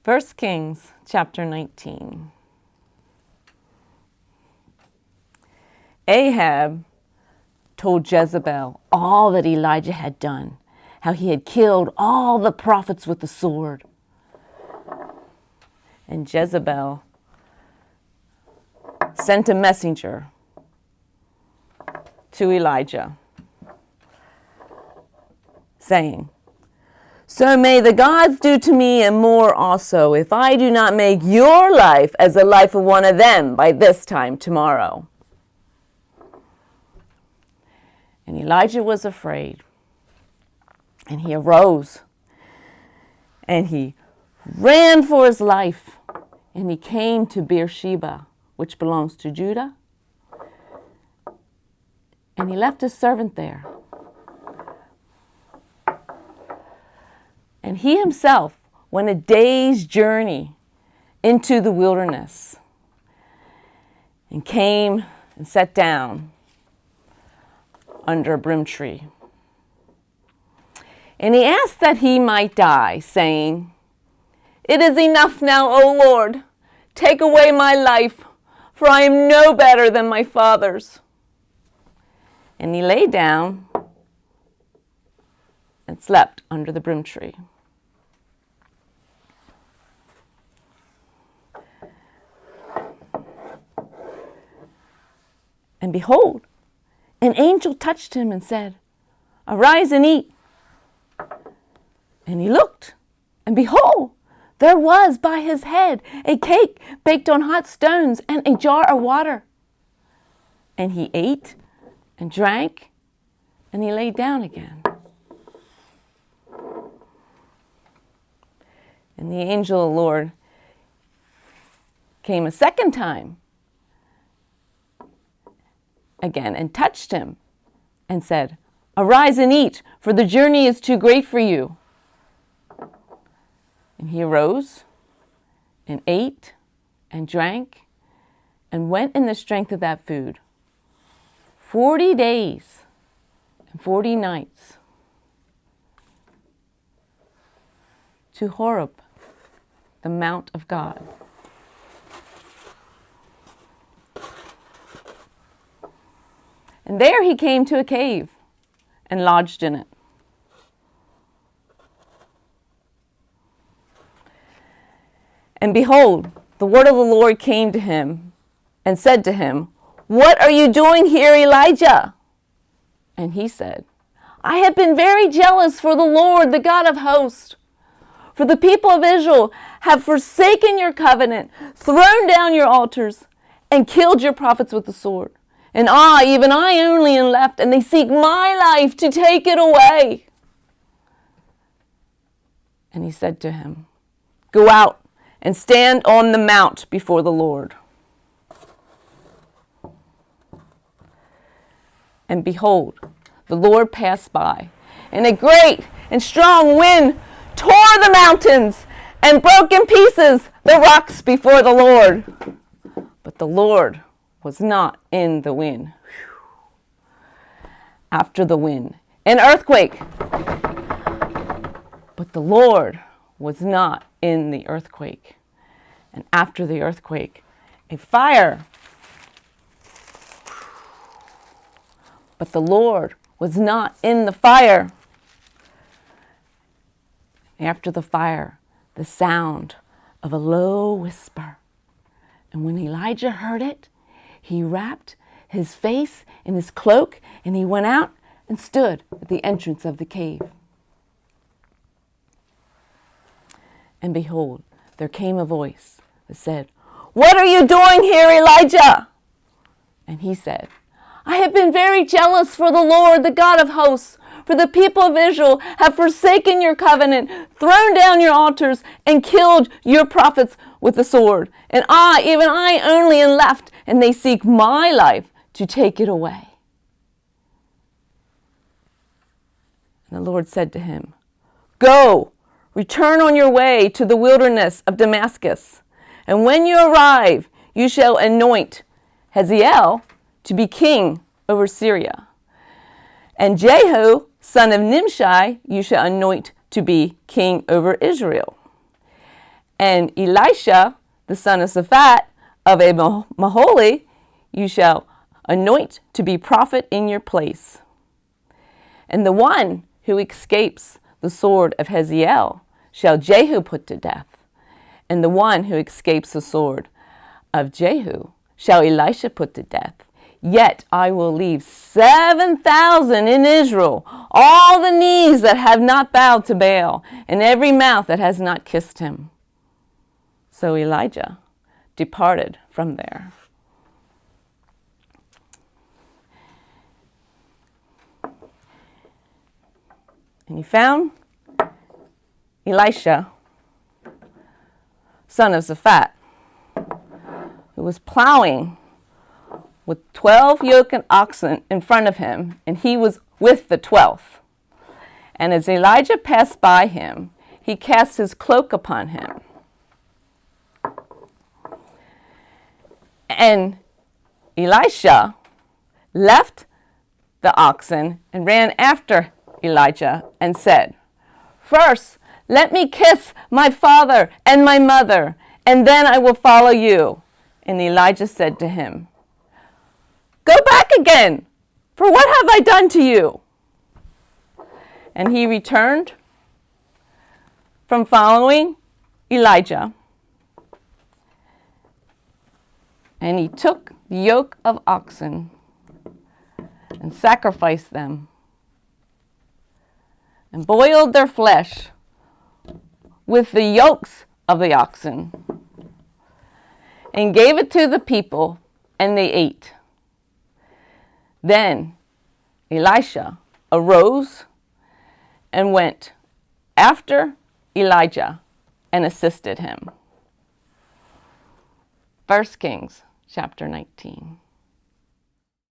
1 Kings chapter 19. Ahab told Jezebel all that Elijah had done, how he had killed all the prophets with the sword. And Jezebel sent a messenger to Elijah, saying, "So may the gods do to me and more also, if I do not make your life as the life of one of them by this time tomorrow." And Elijah was afraid, and he arose, and he ran for his life, and he came to Beersheba, which belongs to Judah, and he left his servant there. And he himself went a day's journey into the wilderness and came and sat down under a broom tree. And he asked that he might die, saying, "It is enough now, O Lord. Take away my life, for I am no better than my fathers." And he lay down and slept under the broom tree. And behold, an angel touched him and said, "Arise and eat." And he looked, and behold, there was by his head a cake baked on hot stones and a jar of water. And he ate and drank, and he lay down again. And the angel of the Lord came a second time again and touched him and said, "Arise and eat, for the journey is too great for you." And he arose and ate and drank and went in the strength of that food 40 days and 40 nights to Horeb, the mount of God. And there he came to a cave and lodged in it. And behold, the word of the Lord came to him and said to him, "What are you doing here, Elijah?" And he said, "I have been very jealous for the Lord, the God of hosts. For the people of Israel have forsaken your covenant, thrown down your altars, and killed your prophets with the sword. And I, even I only, am left, and they seek my life to take it away." And he said to him, "Go out and stand on the mount before the Lord." And behold, the Lord passed by, and a great and strong wind tore the mountains and broke in pieces the rocks before the Lord. But the Lord was not in the wind. After the wind, an earthquake. But the Lord was not in the earthquake. And after the earthquake, a fire. But the Lord was not in the fire. After the fire, the sound of a low whisper. And when Elijah heard it, he wrapped his face in his cloak, and he went out and stood at the entrance of the cave. And behold, there came a voice that said, "What are you doing here, Elijah?" And he said, "I have been very jealous for the Lord, the God of hosts. For the people of Israel have forsaken your covenant, thrown down your altars, and killed your prophets with the sword. And I, even I only, am left, and they seek my life to take it away." And the Lord said to him, "Go, return on your way to the wilderness of Damascus. And when you arrive, you shall anoint Hazael to be king over Syria. And Jehu, son of Nimshi, you shall anoint to be king over Israel. And Elisha, the son of Shaphat of a Maholi, you shall anoint to be prophet in your place. And the one who escapes the sword of Hazael shall Jehu put to death. And the one who escapes the sword of Jehu shall Elisha put to death. Yet I will leave 7,000 in Israel, all the knees that have not bowed to Baal, and every mouth that has not kissed him. So Elijah departed from there. And he found Elisha, son of Shaphat, who was plowing with 12 yoke oxen in front of him, and he was with the 12th. And as Elijah passed by him, he cast his cloak upon him. And Elisha left the oxen and ran after Elijah and said, "First, let me kiss my father and my mother, and then I will follow you." And Elijah said to him, "Go back again, for what have I done to you?" And he returned from following Elijah, and he took the yoke of oxen and sacrificed them and boiled their flesh with the yokes of the oxen and gave it to the people, and they ate. Then Elisha arose and went after Elijah and assisted him. 1 Kings chapter 19.